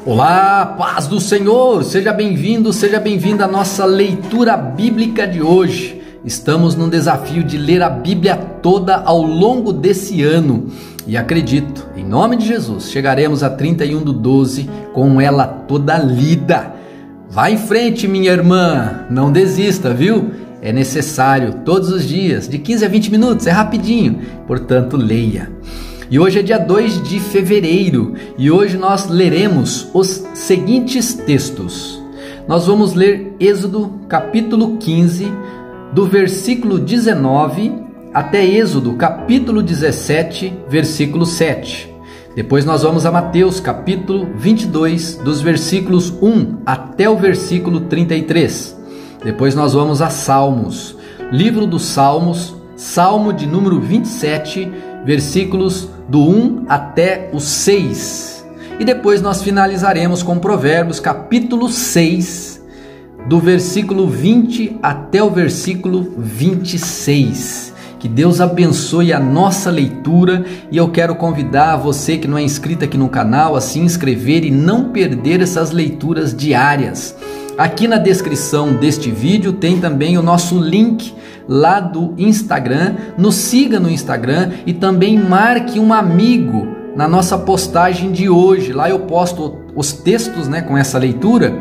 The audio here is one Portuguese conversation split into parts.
Olá, paz do Senhor, seja bem-vindo, seja bem-vinda à nossa leitura bíblica de hoje. Estamos num desafio de ler a Bíblia toda ao longo desse ano e acredito, em nome de Jesus, chegaremos a 31/12 com ela toda lida. Vá em frente, minha irmã, não desista, viu? É necessário todos os dias, de 15 a 20 minutos, é rapidinho, portanto leia. E hoje é dia 2 de fevereiro e hoje nós leremos os seguintes textos. Nós vamos ler Êxodo capítulo 15, do versículo 19 até Êxodo capítulo 17, versículo 7. Depois nós vamos a Mateus capítulo 22, dos versículos 1 até o versículo 33. Depois nós vamos a Salmos, livro dos Salmos, Salmo de número 27, versículos do 1 até o 6. E depois nós finalizaremos com Provérbios capítulo 6, do versículo 20 até o versículo 26. Que Deus abençoe a nossa leitura e eu quero convidar você que não é inscrito aqui no canal a se inscrever e não perder essas leituras diárias. Aqui na descrição deste vídeo tem também o nosso link lá do Instagram. Nos siga no Instagram e também marque um amigo na nossa postagem de hoje. Lá eu posto os textos, com essa leitura.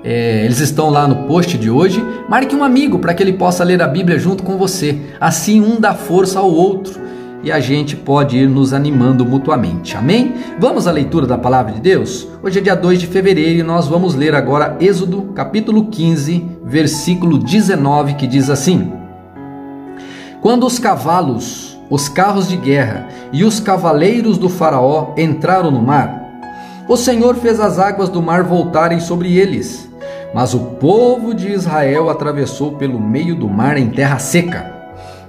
Eles estão lá no post de hoje. Marque um amigo para que ele possa ler a Bíblia junto com você. Assim um dá força ao outro e a gente pode ir nos animando mutuamente. Amém? Vamos à leitura da palavra de Deus? Hoje é dia 2 de fevereiro e nós vamos ler agora Êxodo capítulo 15, versículo 19, que diz assim: Quando os cavalos, os carros de guerra e os cavaleiros do faraó entraram no mar, o Senhor fez as águas do mar voltarem sobre eles, mas o povo de Israel atravessou pelo meio do mar em terra seca.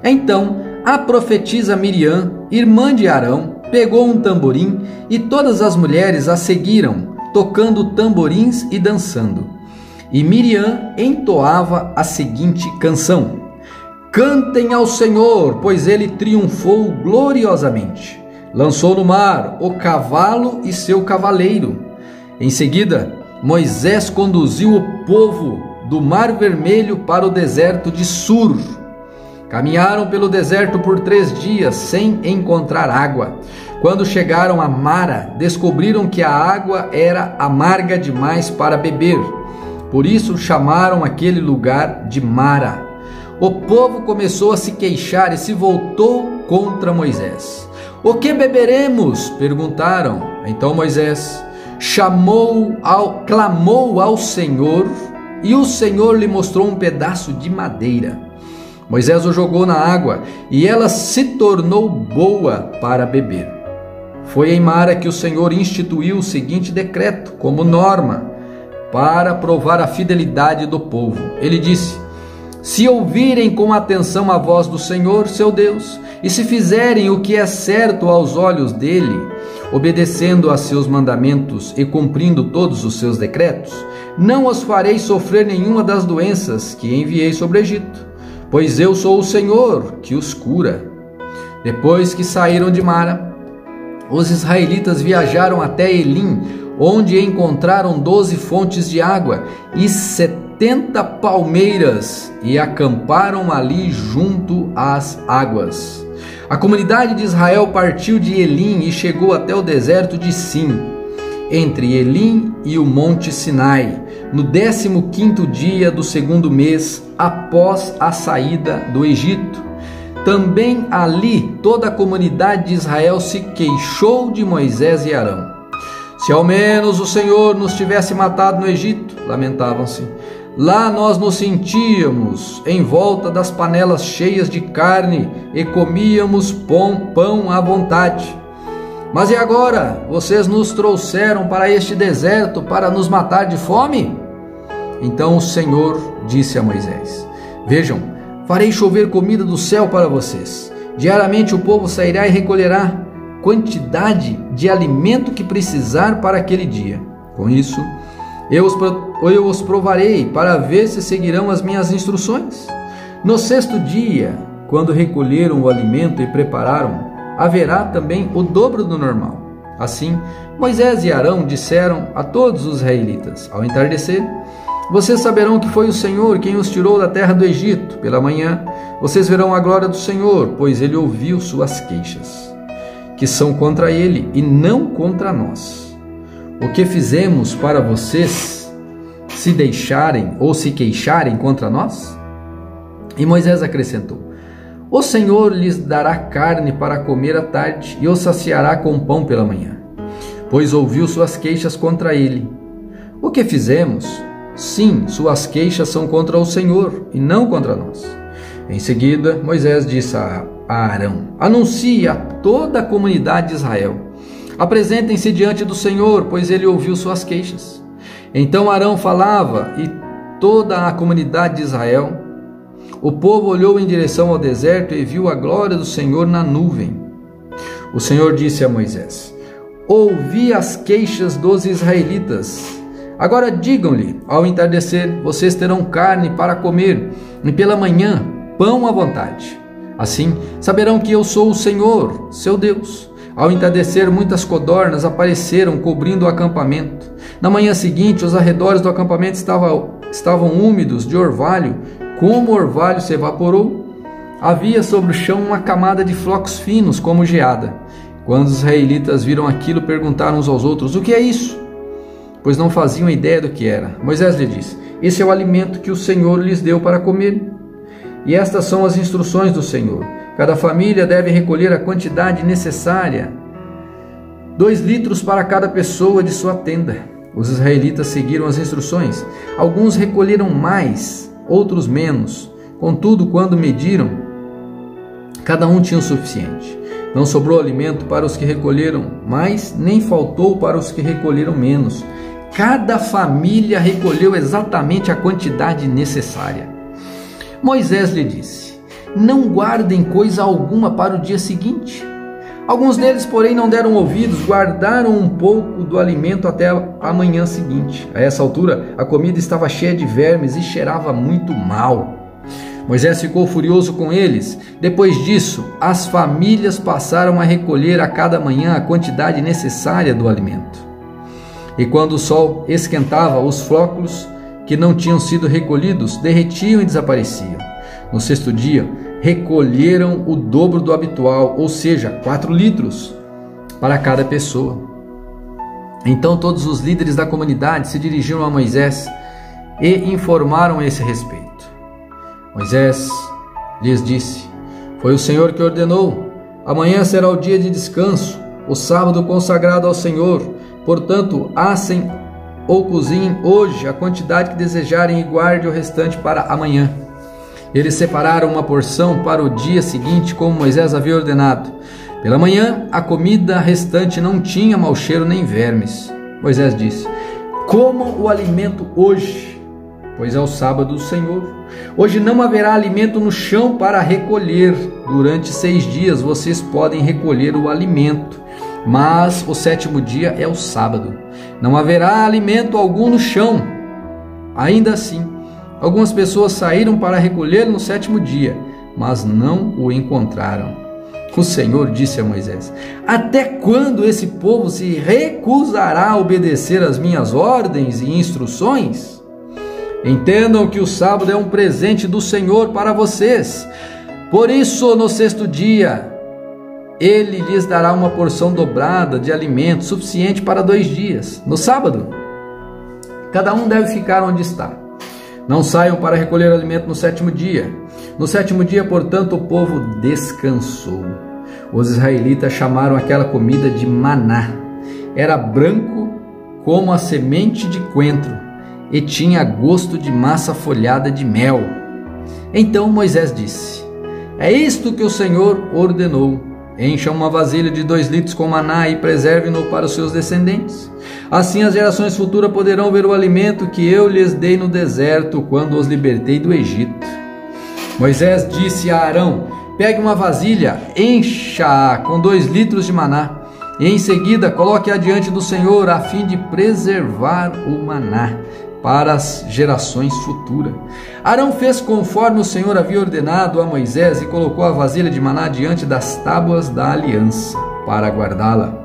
Então a profetisa Miriam, irmã de Arão, pegou um tamborim e todas as mulheres a seguiram, tocando tamborins e dançando. E Miriam entoava a seguinte canção: Cantem ao Senhor, pois ele triunfou gloriosamente. Lançou no mar o cavalo e seu cavaleiro. Em seguida, Moisés conduziu o povo do Mar Vermelho para o deserto de Sur. Caminharam pelo deserto por 3 dias sem encontrar água. Quando chegaram a Mara, descobriram que a água era amarga demais para beber. Por isso chamaram aquele lugar de Mara. O povo começou a se queixar e se voltou contra Moisés. O que beberemos? Perguntaram. Então Moisés clamou ao Senhor e o Senhor lhe mostrou um pedaço de madeira. Moisés o jogou na água e ela se tornou boa para beber. Foi em Mara que o Senhor instituiu o seguinte decreto como norma para provar a fidelidade do povo. Ele disse: Se ouvirem com atenção a voz do Senhor, seu Deus, e se fizerem o que é certo aos olhos dele, obedecendo a seus mandamentos e cumprindo todos os seus decretos, não os farei sofrer nenhuma das doenças que enviei sobre o Egito, pois eu sou o Senhor que os cura. Depois que saíram de Mara, os israelitas viajaram até Elim, onde encontraram 12 fontes de água e 70 palmeiras e acamparam ali junto às águas. A comunidade de Israel partiu de Elim e chegou até o deserto de Sim, entre Elim e o Monte Sinai, no 15º dia do 2º mês após a saída do Egito. Também ali toda a comunidade de Israel se queixou de Moisés e Arão. Se ao menos o Senhor nos tivesse matado no Egito, lamentavam-se. Lá nós nos sentíamos em volta das panelas cheias de carne e comíamos pão à vontade. Mas e agora? Vocês nos trouxeram para este deserto para nos matar de fome? Então o Senhor disse a Moisés: Vejam, farei chover comida do céu para vocês. Diariamente o povo sairá e recolherá quantidade de alimento que precisar para aquele dia. Com isso, eu os provarei para ver se seguirão as minhas instruções. No 6º dia, quando recolheram o alimento e prepararam, haverá também o dobro do normal. Assim, Moisés e Arão disseram a todos os israelitas: ao entardecer, vocês saberão que foi o Senhor quem os tirou da terra do Egito. Pela manhã, vocês verão a glória do Senhor, pois ele ouviu suas queixas, que são contra ele e não contra nós. O que fizemos para vocês se deixarem ou se queixarem contra nós? E Moisés acrescentou: o Senhor lhes dará carne para comer à tarde e os saciará com pão pela manhã, pois ouviu suas queixas contra ele. O que fizemos? Sim, suas queixas são contra o Senhor e não contra nós. Em seguida, Moisés disse a Arão: anuncie a toda a comunidade de Israel: apresentem-se diante do Senhor, pois ele ouviu suas queixas. Então Arão falava e toda a comunidade de Israel. O povo olhou em direção ao deserto e viu a glória do Senhor na nuvem. O Senhor disse a Moisés: ouvi as queixas dos israelitas. Agora digam-lhe: ao entardecer, vocês terão carne para comer, e pela manhã, pão à vontade. Assim, saberão que eu sou o Senhor, seu Deus. Ao entardecer, muitas codornas apareceram cobrindo o acampamento. Na manhã seguinte, os arredores do acampamento estavam úmidos de orvalho. Como o orvalho se evaporou, havia sobre o chão uma camada de flocos finos, como geada. Quando os israelitas viram aquilo, perguntaram uns aos outros: o que é isso? Pois não faziam ideia do que era. Moisés lhe disse: esse é o alimento que o Senhor lhes deu para comer. E estas são as instruções do Senhor: cada família deve recolher a quantidade necessária, 2 litros para cada pessoa de sua tenda. Os israelitas seguiram as instruções. Alguns recolheram mais, outros menos. Contudo, quando mediram, cada um tinha o suficiente. Não sobrou alimento para os que recolheram mais, nem faltou para os que recolheram menos. Cada família recolheu exatamente a quantidade necessária. Moisés lhe disse: não guardem coisa alguma para o dia seguinte. Alguns deles, porém, não deram ouvidos, guardaram um pouco do alimento até a manhã seguinte. A essa altura, a comida estava cheia de vermes e cheirava muito mal. Moisés ficou furioso com eles. Depois disso, as famílias passaram a recolher a cada manhã a quantidade necessária do alimento. E quando o sol esquentava, os flocos que não tinham sido recolhidos derretiam e desapareciam. No 6º dia, recolheram o dobro do habitual, ou seja, 4 litros para cada pessoa. Então todos os líderes da comunidade se dirigiram a Moisés e informaram a esse respeito. Moisés lhes disse: foi o Senhor que ordenou: amanhã será o dia de descanso, o sábado consagrado ao Senhor. Portanto, assem ou cozinhem hoje a quantidade que desejarem e guarde o restante para amanhã. Eles separaram uma porção para o dia seguinte, como Moisés havia ordenado. Pela manhã, a comida restante não tinha mau cheiro nem vermes. Moisés disse: comam o alimento hoje, pois é o sábado do Senhor. Hoje não haverá alimento no chão para recolher. Durante 6 dias vocês podem recolher o alimento, mas o 7º dia é o sábado. Não haverá alimento algum no chão. Ainda assim, algumas pessoas saíram para recolher no 7º dia, mas não o encontraram. O Senhor disse a Moisés: até quando esse povo se recusará a obedecer às minhas ordens e instruções? Entendam que o sábado é um presente do Senhor para vocês. Por isso, no 6º dia, Ele lhes dará uma porção dobrada de alimento suficiente para 2 dias. No sábado, cada um deve ficar onde está. Não saiam para recolher alimento no 7º dia. No 7º dia, portanto, o povo descansou. Os israelitas chamaram aquela comida de maná. Era branco como a semente de coentro e tinha gosto de massa folhada de mel. Então Moisés disse: é isto que o Senhor ordenou: encham uma vasilha de 2 litros com maná e preservem-no para os seus descendentes. Assim as gerações futuras poderão ver o alimento que eu lhes dei no deserto quando os libertei do Egito. Moisés disse a Arão: pegue uma vasilha, encha-a com 2 litros de maná e em seguida coloque-a diante do Senhor a fim de preservar o maná para as gerações futuras. Arão fez conforme o Senhor havia ordenado a Moisés e colocou a vasilha de maná diante das tábuas da aliança para guardá-la.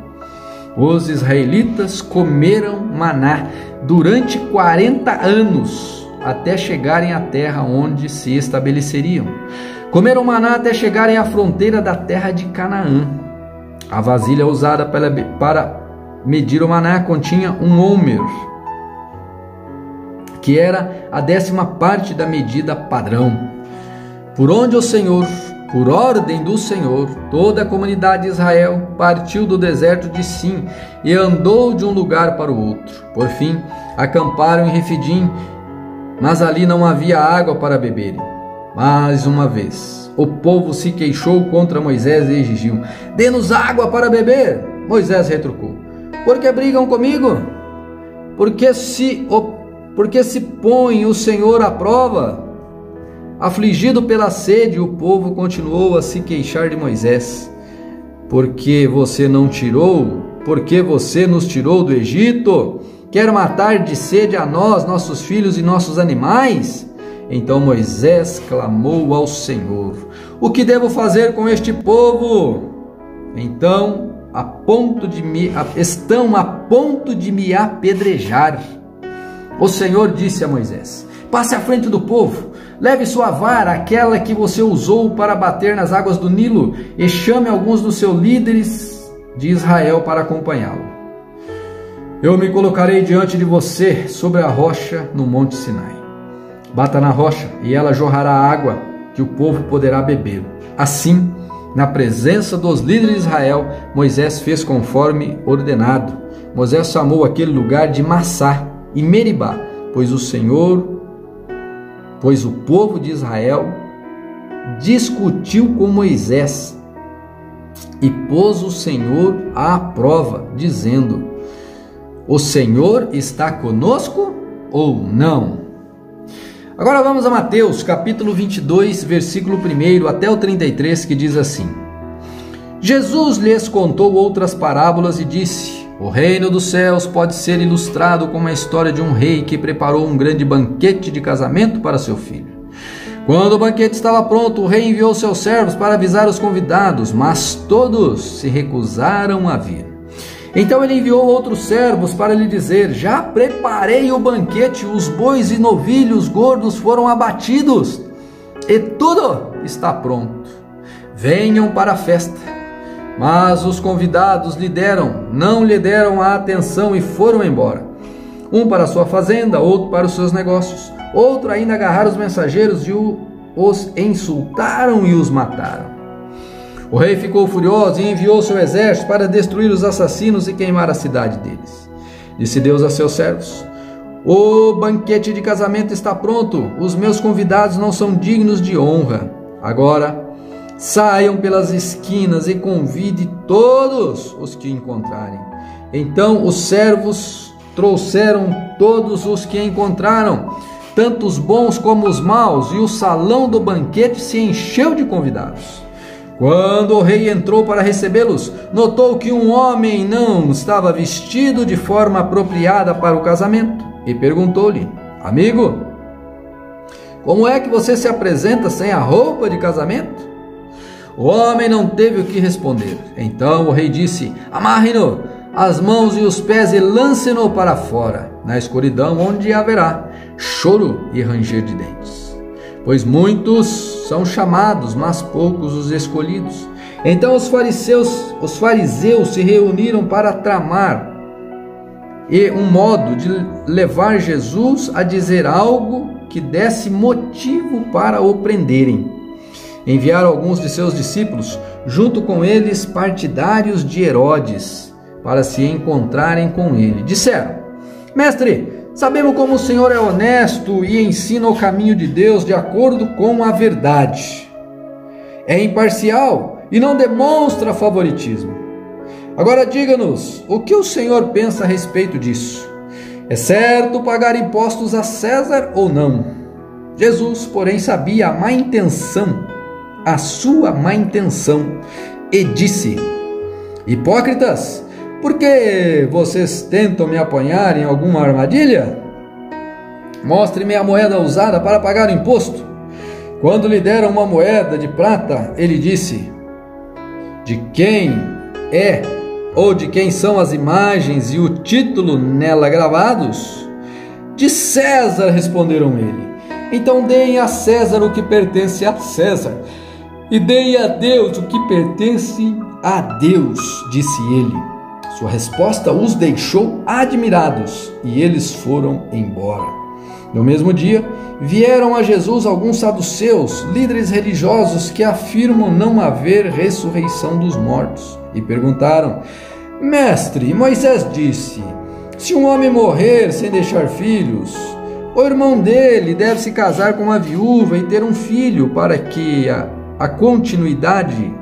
Os israelitas comeram maná durante 40 anos, até chegarem à terra onde se estabeleceriam. Comeram maná até chegarem à fronteira da terra de Canaã. A vasilha usada para medir o maná continha um homer, que era a 10ª parte da medida padrão. Por ordem do Senhor, toda a comunidade de Israel partiu do deserto de Sim e andou de um lugar para o outro. Por fim, acamparam em Refidim, mas ali não havia água para beberem. Mais uma vez, o povo se queixou contra Moisés e exigiu: dê-nos água para beber. Moisés retrucou: por que brigam comigo? Porque se põe o Senhor à prova? Afligido pela sede, o povo continuou a se queixar de Moisés: porque você nos tirou do Egito? Quer matar de sede a nós, nossos filhos e nossos animais? Então Moisés clamou ao Senhor: o que devo fazer com este povo? Então estão a ponto de me apedrejar. O Senhor disse a Moisés: passe à frente do povo, leve sua vara, aquela que você usou para bater nas águas do Nilo, e chame alguns dos seus líderes de Israel para acompanhá-lo. Eu me colocarei diante de você sobre a rocha no Monte Sinai. Bata na rocha e ela jorrará água que o povo poderá beber. Assim, na presença dos líderes de Israel, Moisés fez conforme ordenado. Moisés chamou aquele lugar de Massá e Meribá, pois o povo de Israel discutiu com Moisés e pôs o Senhor à prova, dizendo: o Senhor está conosco ou não? Agora vamos a Mateus, capítulo 22, versículo 1 até o 33, que diz assim: Jesus lhes contou outras parábolas e disse: o reino dos céus pode ser ilustrado como a história de um rei que preparou um grande banquete de casamento para seu filho. Quando o banquete estava pronto, o rei enviou seus servos para avisar os convidados, mas todos se recusaram a vir. Então ele enviou outros servos para lhe dizer: já preparei o banquete, os bois e novilhos gordos foram abatidos, e tudo está pronto. Venham para a festa. Mas os convidados não lhe deram a atenção e foram embora. Um para sua fazenda, outro para os seus negócios. Outro ainda agarraram os mensageiros e os insultaram e os mataram. O rei ficou furioso e enviou seu exército para destruir os assassinos e queimar a cidade deles. Disse Deus a seus servos: o banquete de casamento está pronto, os meus convidados não são dignos de honra. Agora, saiam pelas esquinas e convide todos os que encontrarem. Então os servos trouxeram todos os que encontraram, tanto os bons como os maus, e o salão do banquete se encheu de convidados. Quando o rei entrou para recebê-los, notou que um homem não estava vestido de forma apropriada para o casamento e perguntou-lhe: amigo, como é que você se apresenta sem a roupa de casamento? O homem não teve o que responder. Então o rei disse: amarre-no as mãos e os pés e lance-no para fora, na escuridão, onde haverá choro e ranger de dentes. Pois muitos são chamados, mas poucos os escolhidos. Então os fariseus se reuniram para tramar um modo de levar Jesus a dizer algo que desse motivo para o prenderem. Enviaram alguns de seus discípulos, junto com eles partidários de Herodes, para se encontrarem com ele. Disseram: mestre, sabemos como o Senhor é honesto e ensina o caminho de Deus de acordo com a verdade. É imparcial e não demonstra favoritismo. Agora diga-nos, o que o Senhor pensa a respeito disso? É certo pagar impostos a César ou não? Jesus, porém, sabia a sua má intenção, e disse: hipócritas, por que vocês tentam me apanhar em alguma armadilha? Mostre-me a moeda usada para pagar o imposto. Quando lhe deram uma moeda de prata, ele disse: de quem é Ou de quem são as imagens e o título nela gravados? De César, responderam ele. Então deem a César o que pertence a César, e deem a Deus o que pertence a Deus, disse ele. Sua resposta os deixou admirados, e eles foram embora. No mesmo dia, vieram a Jesus alguns saduceus, líderes religiosos que afirmam não haver ressurreição dos mortos, e perguntaram: Mestre, Moisés disse, se um homem morrer sem deixar filhos, o irmão dele deve se casar com uma viúva e ter um filho para que a continuidade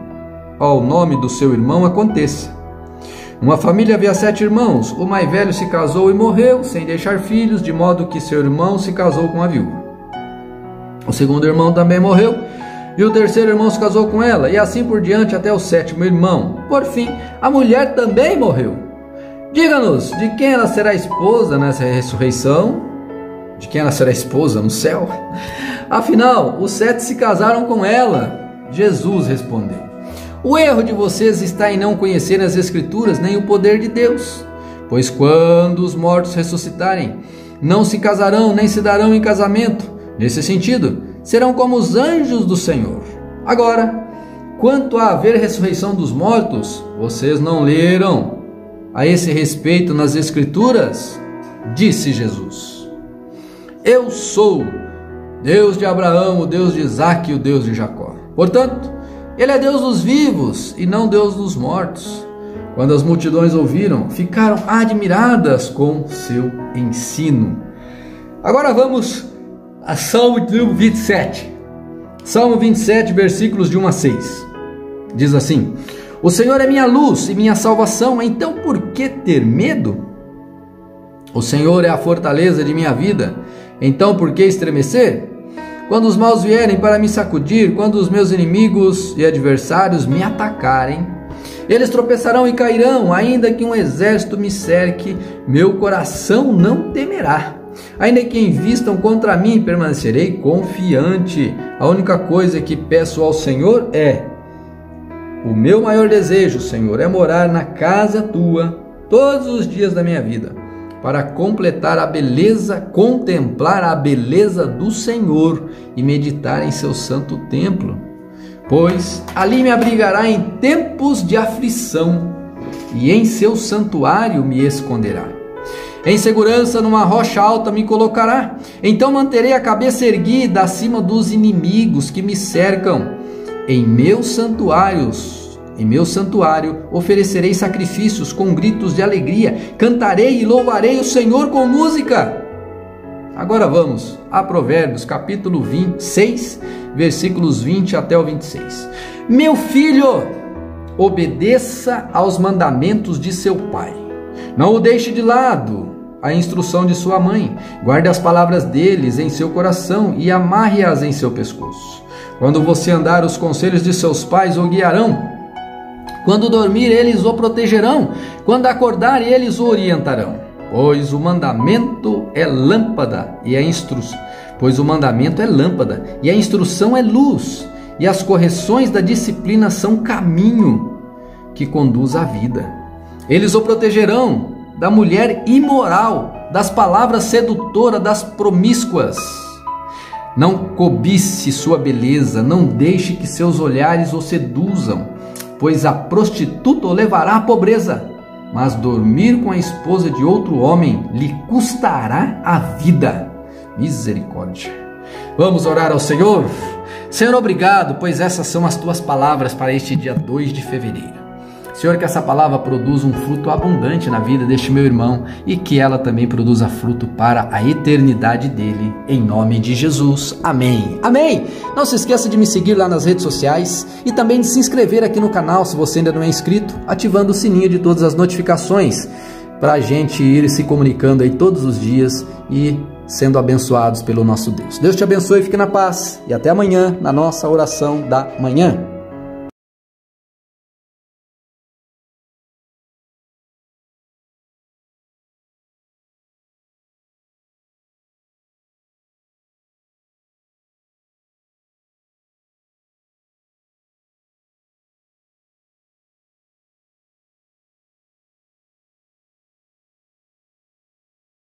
ao nome do seu irmão aconteça. Uma família havia 7 irmãos, o mais velho se casou e morreu sem deixar filhos, de modo que seu irmão se casou com a viúva. O segundo irmão também morreu, e o terceiro irmão se casou com ela, e assim por diante até o 7º irmão. Por fim, a mulher também morreu. Diga-nos, de quem ela será esposa nessa ressurreição? De quem ela será esposa no céu? Afinal, os 7 se casaram com ela. Jesus respondeu: o erro de vocês está em não conhecerem as Escrituras nem o poder de Deus. Pois quando os mortos ressuscitarem, não se casarão nem se darão em casamento. Nesse sentido, serão como os anjos do Senhor. Agora, quanto a haver ressurreição dos mortos, vocês não leram a esse respeito nas Escrituras? Disse Jesus: eu sou Deus de Abraão, o Deus de Isaque e o Deus de Jacó. Portanto, Ele é Deus dos vivos e não Deus dos mortos. Quando as multidões ouviram, ficaram admiradas com seu ensino. Agora vamos a Salmo 27. Salmo 27, versículos de 1 a 6. Diz assim: o Senhor é minha luz e minha salvação, então por que ter medo? O Senhor é a fortaleza de minha vida, então por que estremecer? Quando os maus vierem para me sacudir, quando os meus inimigos e adversários me atacarem, eles tropeçarão e cairão, ainda que um exército me cerque, meu coração não temerá. Ainda que invistam contra mim, permanecerei confiante. A única coisa que peço ao Senhor é: o meu maior desejo, Senhor, é morar na casa tua todos os dias da minha vida, para contemplar a beleza do Senhor e meditar em seu santo templo. Pois ali me abrigará em tempos de aflição, e em seu santuário me esconderá. Em segurança numa rocha alta me colocará. Então manterei a cabeça erguida acima dos inimigos que me cercam. Em meu santuário oferecerei sacrifícios com gritos de alegria. Cantarei e louvarei o Senhor com música. Agora vamos a Provérbios, capítulo 26, versículos 20 até o 26. Meu filho, obedeça aos mandamentos de seu pai. Não o deixe de lado a instrução de sua mãe. Guarde as palavras deles em seu coração e amarre-as em seu pescoço. Quando você andar, os conselhos de seus pais o guiarão. Quando dormir, eles o protegerão. Quando acordar, eles o orientarão. Pois o mandamento é lâmpada e a instrução é luz, e as correções da disciplina são caminho que conduz à vida. Eles o protegerão da mulher imoral, das palavras sedutoras das promíscuas. Não cobice sua beleza, não deixe que seus olhares o seduzam, pois a prostituta o levará à pobreza, mas dormir com a esposa de outro homem lhe custará a vida. Misericórdia. Vamos orar ao Senhor? Senhor, obrigado, pois essas são as tuas palavras para este dia 2 de fevereiro. Senhor, que essa palavra produza um fruto abundante na vida deste meu irmão e que ela também produza fruto para a eternidade dele, em nome de Jesus. Amém. Amém. Não se esqueça de me seguir lá nas redes sociais e também de se inscrever aqui no canal se você ainda não é inscrito, ativando o sininho de todas as notificações para a gente ir se comunicando aí todos os dias e sendo abençoados pelo nosso Deus. Deus te abençoe, fique na paz e até amanhã na nossa oração da manhã.